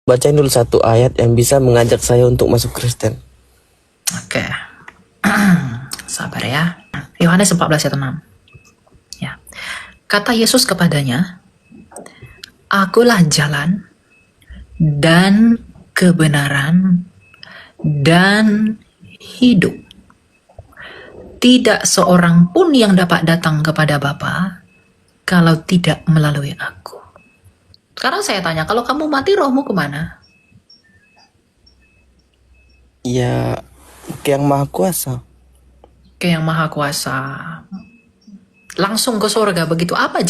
bacain dulu satu ayat yang bisa mengajak saya untuk masuk Kristen. Oke. Sabar ya. Yohanes 14 ayat 6. Ya. Kata Yesus kepadanya, Akulah jalan dan kebenaran dan hidup. Tidak seorang pun yang dapat datang kepada Bapa kalau tidak melalui aku. Sekarang saya tanya, kalau kamu mati rohmu kemana? Ya, ke yang maha kuasa. Ke yang maha kuasa. Langsung ke surga begitu. Apa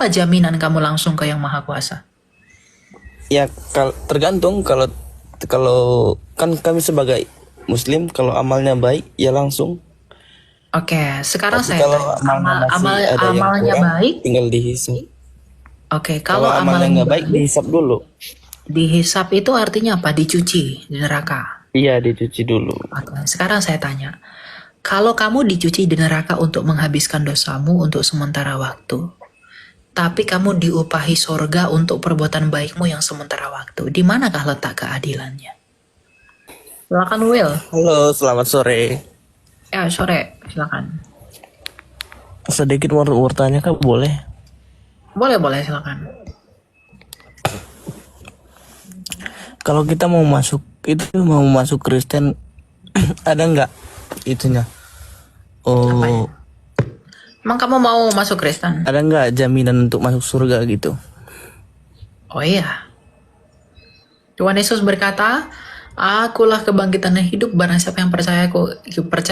jaminan kamu langsung ke yang maha kuasa? Ya, tergantung kalau kan kami sebagai Muslim, kalau amalnya baik ya langsung. Oke, sekarang Tapi saya kalau tanya, amalnya ada yang amalnya kurang, baik. tinggal dihisap. Oke, Kalau kalau amalnya amalnya nggak baik, dihisap dulu. dihisap itu artinya apa? Dicuci di neraka. Iya, dicuci dulu. Oke, sekarang saya tanya, kalau kamu dicuci di neraka untuk menghabiskan dosamu untuk sementara waktu, tapi kamu diupahi sorga untuk perbuatan baikmu yang sementara waktu, di manakah letak keadilannya? Silakan Will. Halo, selamat sore. Ya, sore, silakan. Sedikit mau tanya Kak, boleh? Boleh, silakan. Kalau kita mau masuk Kristen, ada nggak itunya? Apanya? Emang kamu mau masuk Kristen? Ada nggak jaminan untuk masuk surga gitu? Oh iya. Tuhan Yesus berkata, Akulah kebangkitan dan hidup, barang siapa yang percaya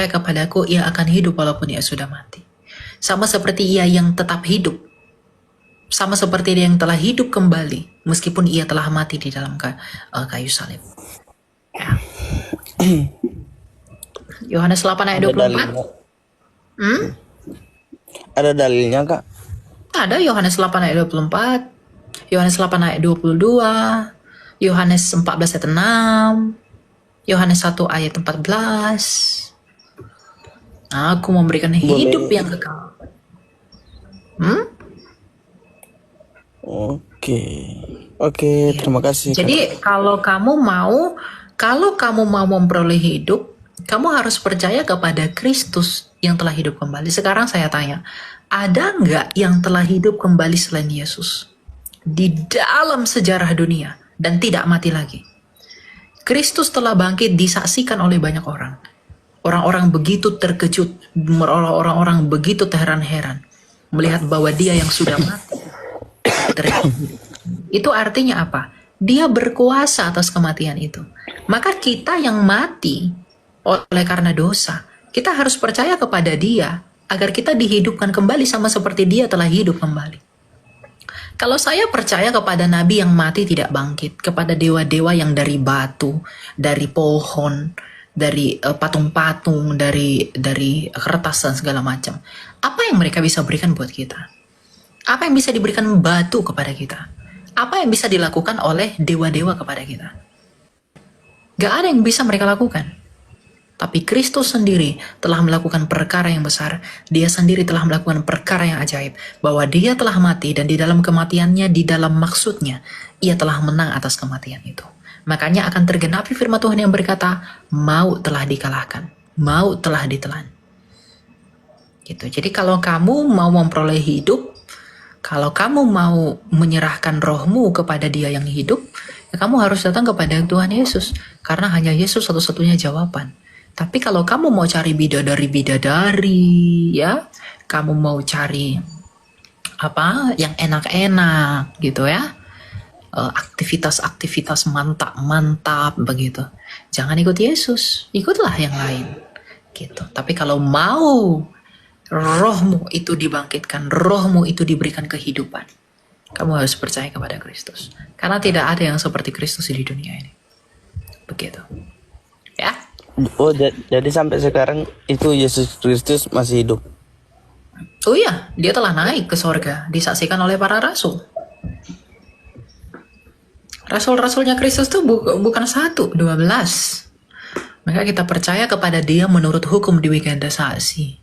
kepadaku, ia akan hidup walaupun ia sudah mati. Sama seperti ia yang tetap hidup. Sama seperti dia yang telah hidup kembali, meskipun ia telah mati di dalam kayu salib. Ya. Yohanes 8 ayat 24. Ada dalilnya Kak? Ada Yohanes 8 ayat 24, Yohanes 8 ayat 22, Yohanes 14 ayat 6, Yohanes 1 ayat 14. Aku memberikan hidup yang kekal. Oke, terima kasih. Jadi kalau kamu mau memperoleh hidup, kamu harus percaya kepada Kristus yang telah hidup kembali. Sekarang saya tanya, ada nggak yang telah hidup kembali selain Yesus di dalam sejarah dunia dan tidak mati lagi? Kristus telah bangkit, disaksikan oleh banyak orang. Orang-orang begitu terkejut, orang-orang begitu terheran-heran melihat bahwa dia yang sudah mati terhidup. Itu artinya apa? Dia berkuasa atas kematian itu. Maka kita yang mati oleh karena dosa, kita harus percaya kepada dia agar kita dihidupkan kembali sama seperti dia telah hidup kembali. Kalau saya percaya kepada nabi yang mati tidak bangkit, kepada dewa-dewa yang dari batu, dari pohon, dari patung-patung, dari kertas dan segala macam, apa yang mereka bisa berikan buat kita? Apa yang bisa diberikan batu kepada kita? Apa yang bisa dilakukan oleh dewa-dewa kepada kita? Gak ada yang bisa mereka lakukan. Tapi Kristus sendiri telah melakukan perkara yang besar. Dia sendiri telah melakukan perkara yang ajaib. Bahwa dia telah mati dan di dalam kematiannya, di dalam maksudnya, ia telah menang atas kematian itu. Makanya akan tergenapi firman Tuhan yang berkata, maut telah dikalahkan, maut telah ditelan. Gitu. Jadi kalau kamu mau memperoleh hidup, kalau kamu mau menyerahkan rohmu kepada dia yang hidup, ya kamu harus datang kepada Tuhan Yesus. Karena hanya Yesus satu-satunya jawaban. Tapi kalau kamu mau cari bidadari, ya, kamu mau cari apa yang enak-enak gitu ya, aktivitas-aktivitas mantap-mantap begitu, jangan ikut Yesus, ikutlah yang lain gitu. Tapi kalau mau rohmu itu dibangkitkan, rohmu itu diberikan kehidupan, kamu harus percaya kepada Kristus. Karena tidak ada yang seperti Kristus di dunia ini. Begitu. Ya. Oh, jadi sampai sekarang itu Yesus Kristus masih hidup? Oh iya, dia telah naik ke sorga, disaksikan oleh para rasul. Rasul-rasulnya Kristus itu bukan 1, 12. Maka kita percaya kepada dia menurut hukum Dwiganda Saksi.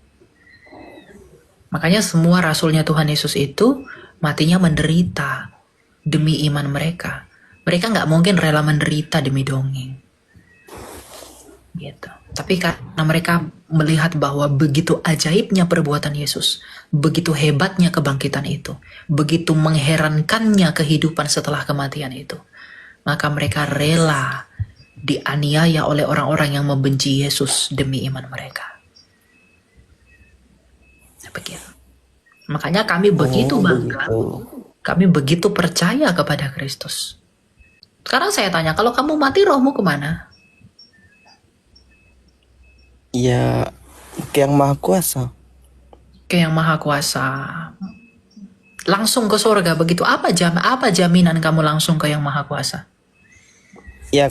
Makanya semua rasulnya Tuhan Yesus itu matinya menderita demi iman mereka. Mereka nggak mungkin rela menderita demi dongeng. Gitu. Tapi karena mereka melihat bahwa begitu ajaibnya perbuatan Yesus, begitu hebatnya kebangkitan itu, begitu mengherankannya kehidupan setelah kematian itu, maka mereka rela dianiaya oleh orang-orang yang membenci Yesus demi iman mereka. Begitu. Makanya kami begitu bangga, kami begitu percaya kepada Kristus. Sekarang saya tanya, kalau kamu mati rohmu kemana? Ya ke yang maha kuasa. Ke yang maha kuasa. Langsung ke surga begitu. Apa jaminan kamu langsung ke yang maha kuasa? Ya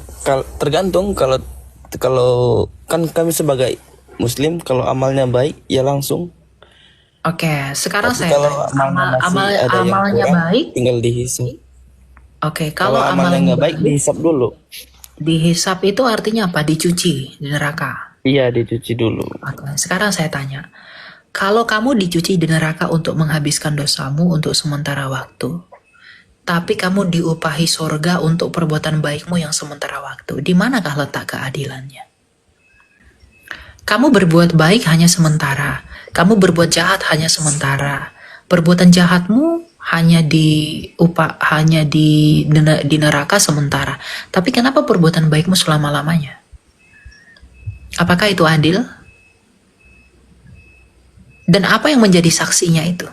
tergantung, kalau kan kami sebagai muslim, kalau amalnya baik ya langsung. Oke, sekarang Tapi saya kalau tanya, amalnya masih ada yang amalnya kurang, baik. tinggal dihisap. Oke, Kalau kalau amalnya nggak baik, dihisap dulu. dihisap itu artinya apa? Dicuci di neraka. Iya, dicuci dulu. Oke, sekarang saya tanya, kalau kamu dicuci di neraka untuk menghabiskan dosamu untuk sementara waktu, tapi kamu diupahi sorga untuk perbuatan baikmu yang sementara waktu, di manakah letak keadilannya? Kamu berbuat baik hanya sementara, kamu berbuat jahat hanya sementara. Perbuatan jahatmu hanya di neraka sementara. Tapi kenapa perbuatan baikmu selama-lamanya? Apakah itu adil? Dan apa yang menjadi saksinya itu?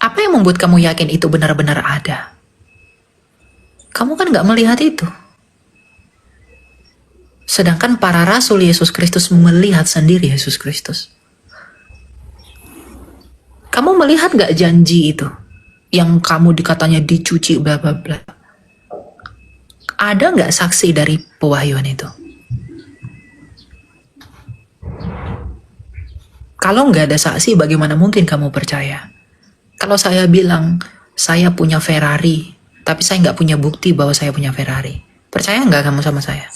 Apa yang membuat kamu yakin itu benar-benar ada? Kamu kan nggak melihat itu. Sedangkan para rasul Yesus Kristus melihat sendiri Yesus Kristus. Kamu melihat gak janji itu? Yang kamu dikatanya dicuci bla bla bla. Ada gak saksi dari pewahyuan itu? Kalau gak ada saksi, bagaimana mungkin kamu percaya? Kalau saya bilang, saya punya Ferrari, tapi saya gak punya bukti bahwa saya punya Ferrari. Percaya gak kamu sama saya?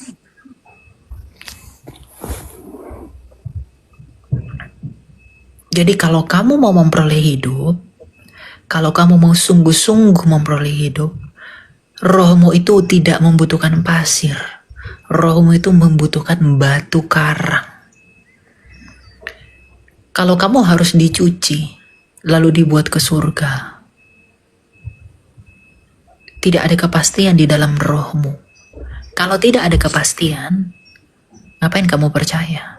Jadi kalau kamu mau memperoleh hidup, kalau kamu mau sungguh-sungguh memperoleh hidup, rohmu itu tidak membutuhkan pasir. Rohmu itu membutuhkan batu karang. Kalau kamu harus dicuci, lalu dibuat ke surga, tidak ada kepastian di dalam rohmu. Kalau tidak ada kepastian, ngapain kamu percaya?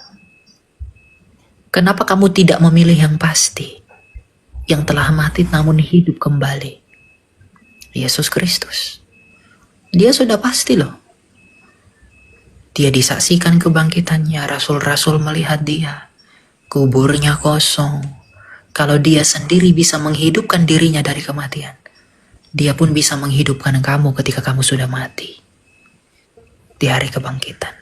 Kenapa kamu tidak memilih yang pasti, yang telah mati namun hidup kembali? Yesus Kristus. Dia sudah pasti loh. Dia disaksikan kebangkitannya, rasul-rasul melihat dia. Kuburnya kosong. Kalau dia sendiri bisa menghidupkan dirinya dari kematian, dia pun bisa menghidupkan kamu ketika kamu sudah mati. Di hari kebangkitan.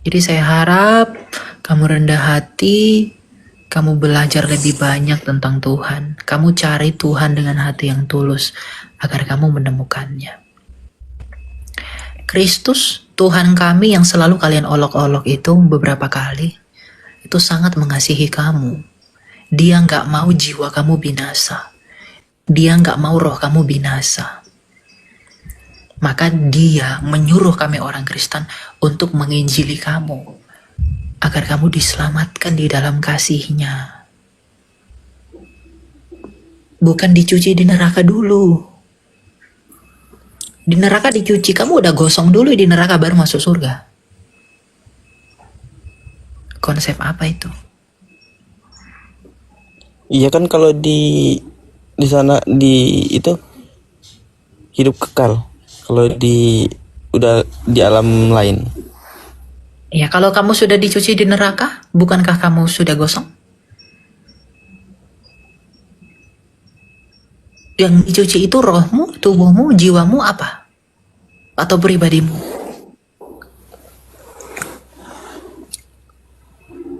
Jadi saya harap kamu rendah hati, kamu belajar lebih banyak tentang Tuhan. Kamu cari Tuhan dengan hati yang tulus agar kamu menemukannya. Kristus, Tuhan kami yang selalu kalian olok-olok itu beberapa kali, itu sangat mengasihi kamu. Dia nggak mau jiwa kamu binasa. Dia nggak mau roh kamu binasa. Maka dia menyuruh kami orang Kristen untuk menginjili kamu, agar kamu diselamatkan di dalam kasih-Nya. Bukan dicuci di neraka dulu. Di neraka dicuci, kamu udah gosong dulu di neraka baru masuk surga. Konsep apa itu? Iya kan, kalau di sana itu hidup kekal. Kalau udah di alam lain. Ya, kalau kamu sudah dicuci di neraka, bukankah kamu sudah gosong? Yang dicuci itu rohmu, tubuhmu, jiwamu apa? Atau pribadimu?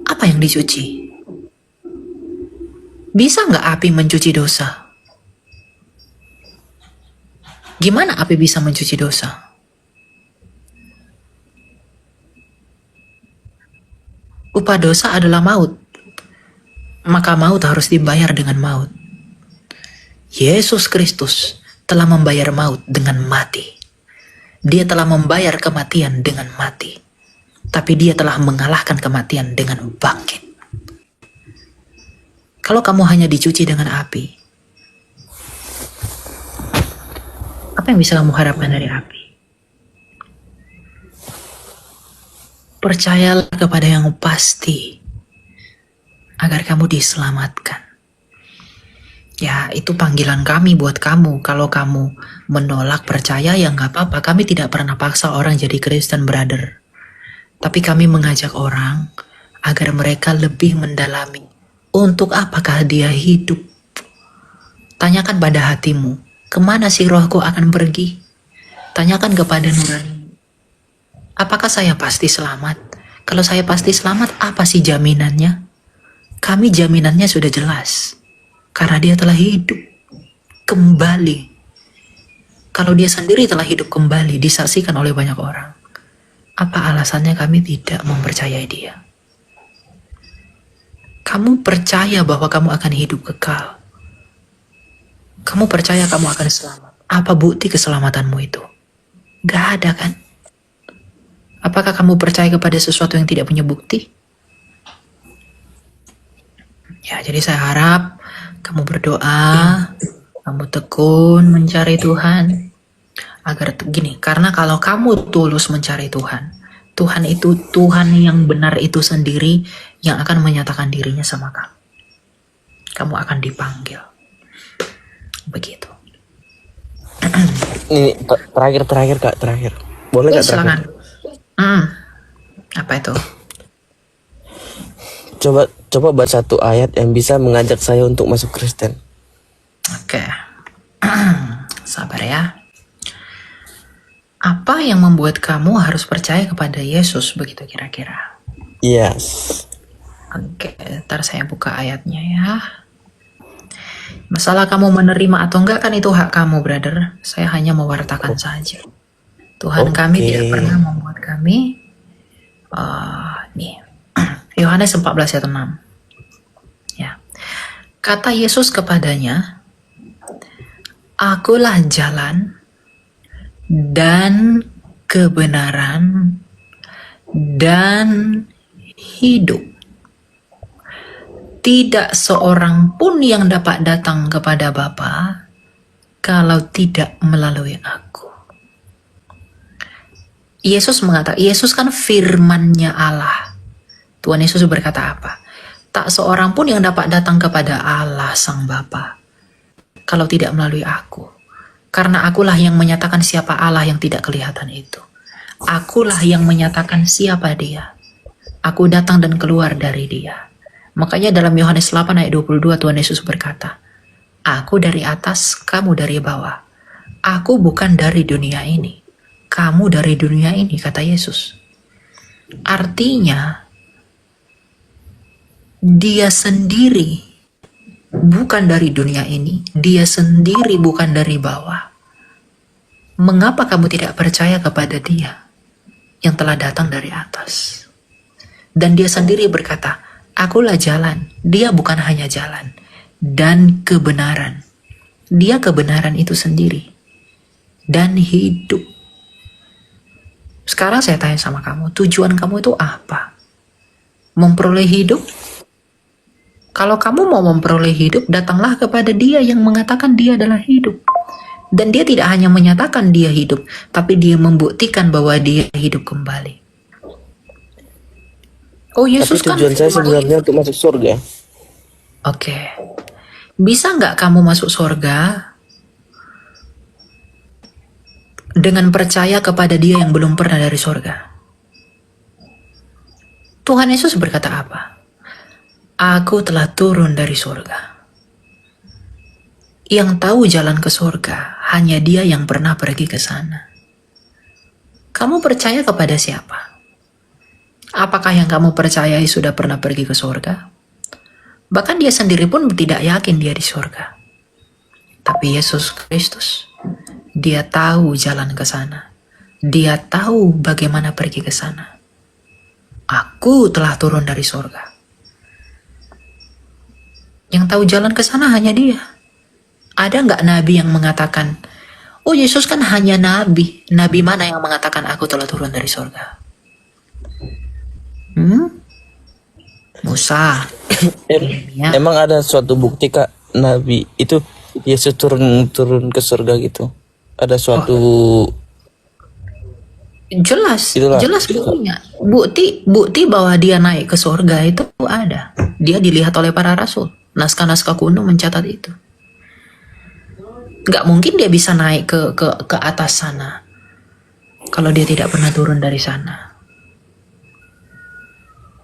Apa yang dicuci? Bisa nggak api mencuci dosa? Gimana api bisa mencuci dosa? Upah dosa adalah maut. maka maut harus dibayar dengan maut. Yesus Kristus telah membayar maut dengan mati. Dia telah membayar kematian dengan mati. Tapi dia telah mengalahkan kematian dengan bangkit. Kalau kamu hanya dicuci dengan api, apa yang bisa kamu harapkan dari api? Percayalah kepada yang pasti agar kamu diselamatkan. Ya, itu panggilan kami buat kamu. Kalau kamu menolak percaya, ya nggak apa-apa. Kami tidak pernah paksa orang jadi Kristen, brother. Tapi kami mengajak orang agar mereka lebih mendalami untuk apakah dia hidup. Tanyakan pada hatimu, kemana si rohku akan pergi? Tanyakan kepada nurani. Apakah saya pasti selamat? Kalau saya pasti selamat, apa sih jaminannya? Kami jaminannya sudah jelas. Karena dia telah hidup kembali. Kalau dia sendiri telah hidup kembali, disaksikan oleh banyak orang. Apa alasannya kami tidak mempercayai dia? Kamu percaya bahwa kamu akan hidup kekal. Kamu percaya kamu akan selamat. Apa bukti keselamatanmu itu? Gak ada kan? Apakah kamu percaya kepada sesuatu yang tidak punya bukti? Ya, jadi saya harap kamu berdoa, kamu tekun mencari Tuhan. Agar gini, karena kalau kamu tulus mencari Tuhan, Tuhan itu Tuhan yang benar itu sendiri yang akan menyatakan dirinya sama kamu. Kamu akan dipanggil. Begitu. Ini terakhir Kak, terakhir. Boleh Ya, Kak terakhir? silakan. Apa itu? Coba baca satu ayat yang bisa mengajak saya untuk masuk Kristen. Oke. Sabar ya. Apa yang membuat kamu harus percaya kepada Yesus begitu kira-kira? Yes. Oke, ntar saya buka ayatnya ya. Masalah kamu menerima atau enggak kan itu hak kamu, brother. Saya hanya mewartakan saja. Tuhan kami tidak pernah membuat kami nih. Yohanes 14 ayat 6. Ya. Kata Yesus kepadanya, "Akulah jalan dan kebenaran dan hidup. Tidak seorang pun yang dapat datang kepada Bapa kalau tidak melalui aku." Yesus kan firman-Nya Allah. Tuhan Yesus berkata apa? Tak seorang pun yang dapat datang kepada Allah Sang Bapa kalau tidak melalui aku. Karena akulah yang menyatakan siapa Allah yang tidak kelihatan itu. Akulah yang menyatakan siapa dia. Aku datang dan keluar dari dia. Makanya dalam Yohanes 8 ayat 22 Tuhan Yesus berkata, "Aku dari atas, kamu dari bawah. Aku bukan dari dunia ini. Kamu dari dunia ini," kata Yesus. Artinya, dia sendiri bukan dari dunia ini. Dia sendiri bukan dari bawah. Mengapa kamu tidak percaya kepada dia yang telah datang dari atas? Dan dia sendiri berkata, "Akulah jalan." Dia bukan hanya jalan dan kebenaran. Dia kebenaran itu sendiri dan hidup. Sekarang saya tanya sama kamu, tujuan kamu itu apa? Memperoleh hidup? Kalau kamu mau memperoleh hidup, datanglah kepada dia yang mengatakan dia adalah hidup. Dan dia tidak hanya menyatakan dia hidup, tapi dia membuktikan bahwa dia hidup kembali. Oh, Yesus Tapi tujuan saya sebenarnya untuk masuk surga. Oke. Bisa nggak kamu masuk surga dengan percaya kepada dia yang belum pernah dari surga? Tuhan Yesus berkata apa? "Aku telah turun dari surga." Yang tahu jalan ke surga hanya dia yang pernah pergi ke sana. Kamu percaya kepada siapa? Apakah yang kamu percayai sudah pernah pergi ke surga? Bahkan dia sendiri pun tidak yakin dia di surga. Tapi Yesus Kristus, dia tahu jalan ke sana. Dia tahu bagaimana pergi ke sana. Aku telah turun dari surga. Yang tahu jalan ke sana hanya Dia. Ada nggak nabi yang mengatakan, oh Yesus kan hanya nabi. Nabi mana yang mengatakan aku telah turun dari surga? Musa. Yeremia. Emang ada suatu bukti Kak, Nabi itu Yesus turun ke surga gitu? Ada suatu Jelas, Itulah. jelas buktinya. Bukti bahwa dia naik ke surga itu ada. Dia dilihat oleh para rasul. Naskah-naskah kuno mencatat itu. Nggak mungkin dia bisa naik ke atas sana kalau dia tidak pernah turun dari sana.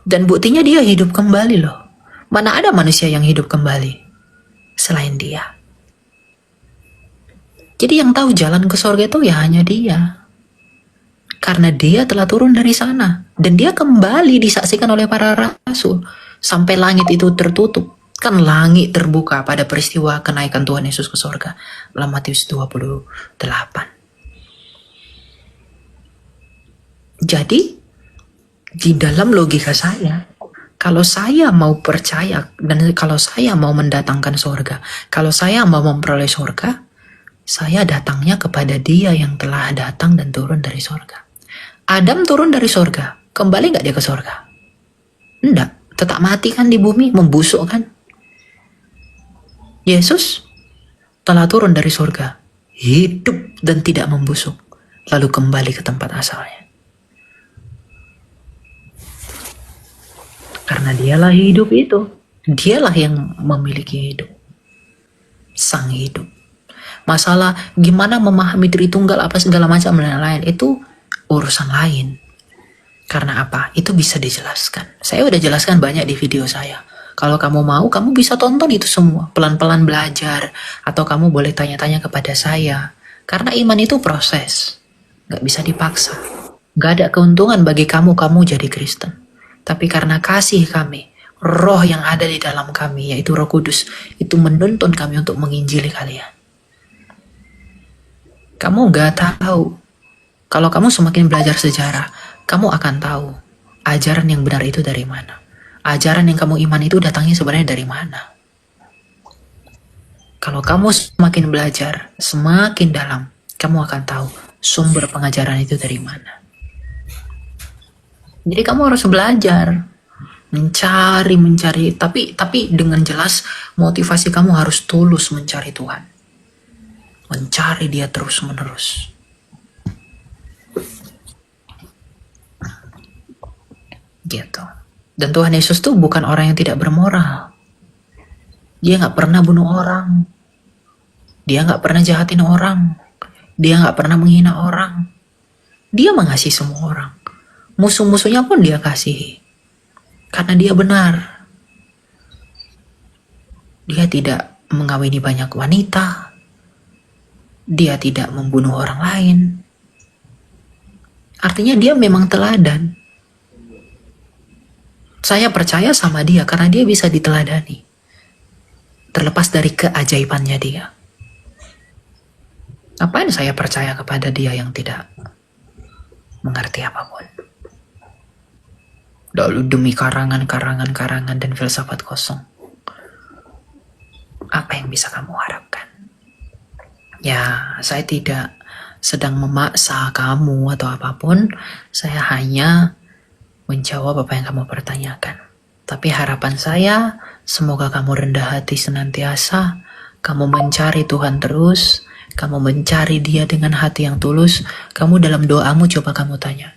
Dan buktinya dia hidup kembali loh. Mana ada manusia yang hidup kembali selain Dia. Jadi yang tahu jalan ke surga itu ya hanya Dia. Karena Dia telah turun dari sana. Dan Dia kembali disaksikan oleh para rasul. Sampai langit itu tertutup. Kan langit terbuka pada peristiwa kenaikan Tuhan Yesus ke surga. Dalam Matius 28. Jadi, di dalam logika saya, kalau saya mau percaya dan kalau saya mau mendatangkan surga, kalau saya mau memperoleh surga, saya datangnya kepada Dia yang telah datang dan turun dari surga. Adam turun dari surga, kembali nggak dia ke surga? Enggak, tetap mati kan di bumi, membusuk kan? Yesus telah turun dari surga, hidup dan tidak membusuk, lalu kembali ke tempat asalnya. Karena Dialah hidup itu, Dialah yang memiliki hidup, sang hidup. Masalah gimana memahami Tritunggal apa segala macam dan lain itu urusan lain. Karena apa? Itu bisa dijelaskan. Saya udah jelaskan banyak di video saya. Kalau kamu mau, kamu bisa tonton itu semua. Pelan-pelan belajar. Atau kamu boleh tanya-tanya kepada saya. Karena iman itu proses. Gak bisa dipaksa. Gak ada keuntungan bagi kamu jadi Kristen. Tapi karena kasih kami, roh yang ada di dalam kami, yaitu Roh Kudus, itu menuntun kami untuk menginjili kalian. Kamu gak tahu. Kalau kamu semakin belajar sejarah, kamu akan tahu ajaran yang benar itu dari mana. Ajaran yang kamu iman itu datangnya sebenarnya dari mana. Kalau kamu semakin belajar, semakin dalam, kamu akan tahu sumber pengajaran itu dari mana. Jadi kamu harus belajar, mencari, tapi dengan jelas motivasi kamu harus tulus mencari Tuhan. Mencari Dia terus-menerus. Gitu. Dan Tuhan Yesus tuh bukan orang yang tidak bermoral. Dia gak pernah bunuh orang. Dia gak pernah jahatin orang. Dia gak pernah menghina orang. Dia mengasihi semua orang. Musuh-musuhnya pun Dia kasihi. Karena Dia benar. Dia tidak mengawini banyak wanita. Dia tidak membunuh orang lain. Artinya Dia memang teladan. Saya percaya sama Dia karena Dia bisa diteladani. Terlepas dari keajaibannya Dia. Ngapain saya percaya kepada Dia yang tidak mengerti apapun? Lalu demi karangan dan filsafat kosong. Apa yang bisa kamu harapkan? Ya, saya tidak sedang memaksa kamu atau apapun. Saya hanya menjawab apa yang kamu pertanyakan. Tapi harapan saya, semoga kamu rendah hati senantiasa, kamu mencari Tuhan terus, kamu mencari Dia dengan hati yang tulus, kamu dalam doamu coba kamu tanya,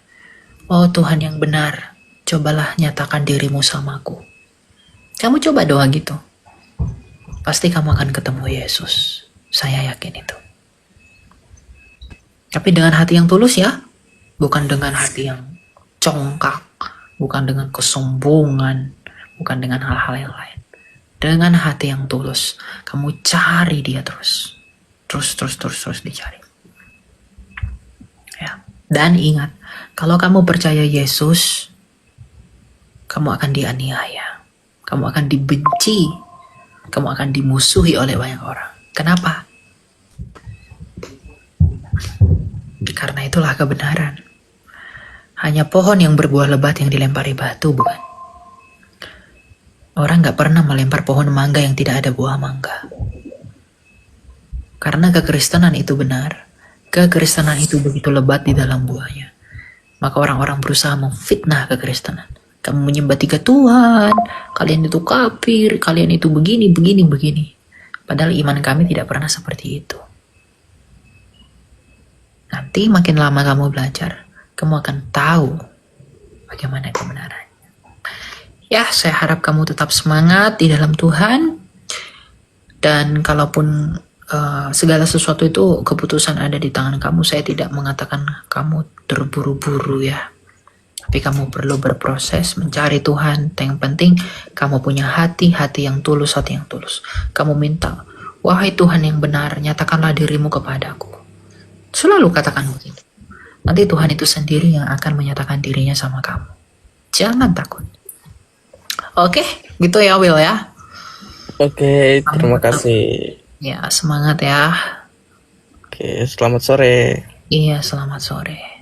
oh Tuhan yang benar, cobalah nyatakan dirimu samaku. Kamu coba doa gitu. Pasti kamu akan ketemu Yesus. Saya yakin itu. Tapi dengan hati yang tulus ya, bukan dengan hati yang congkak, bukan dengan kesombongan, bukan dengan hal-hal yang lain. Dengan hati yang tulus, kamu cari Dia terus dicari. Ya. Dan ingat, kalau kamu percaya Yesus, kamu akan dianiaya, kamu akan dibenci, kamu akan dimusuhi oleh banyak orang. Kenapa? Karena itulah kebenaran. Hanya pohon yang berbuah lebat yang dilempari batu, bukan? Orang nggak pernah melempar pohon mangga yang tidak ada buah mangga. Karena kekristenan itu benar. Kekristenan itu begitu lebat di dalam buahnya. Maka orang-orang berusaha memfitnah kekristenan. Kamu menyembah 3 Tuhan, kalian itu kafir, kalian itu begini, begini, begini. Padahal iman kami tidak pernah seperti itu. Nanti makin lama kamu belajar, kamu akan tahu bagaimana kebenarannya. Ya, saya harap kamu tetap semangat di dalam Tuhan. Dan kalaupun segala sesuatu itu keputusan ada di tangan kamu, saya tidak mengatakan kamu terburu-buru ya. Tapi kamu perlu berproses mencari Tuhan. Yang penting kamu punya hati yang tulus, hati yang tulus. Kamu minta, wahai Tuhan yang benar, nyatakanlah dirimu kepadaku. Selalu katakan begitu. Nanti Tuhan itu sendiri yang akan menyatakan dirinya sama kamu. Jangan takut. Oke, gitu ya Will ya. Oke, terima kasih. Ya, semangat ya. Oke, selamat sore. Iya, selamat sore.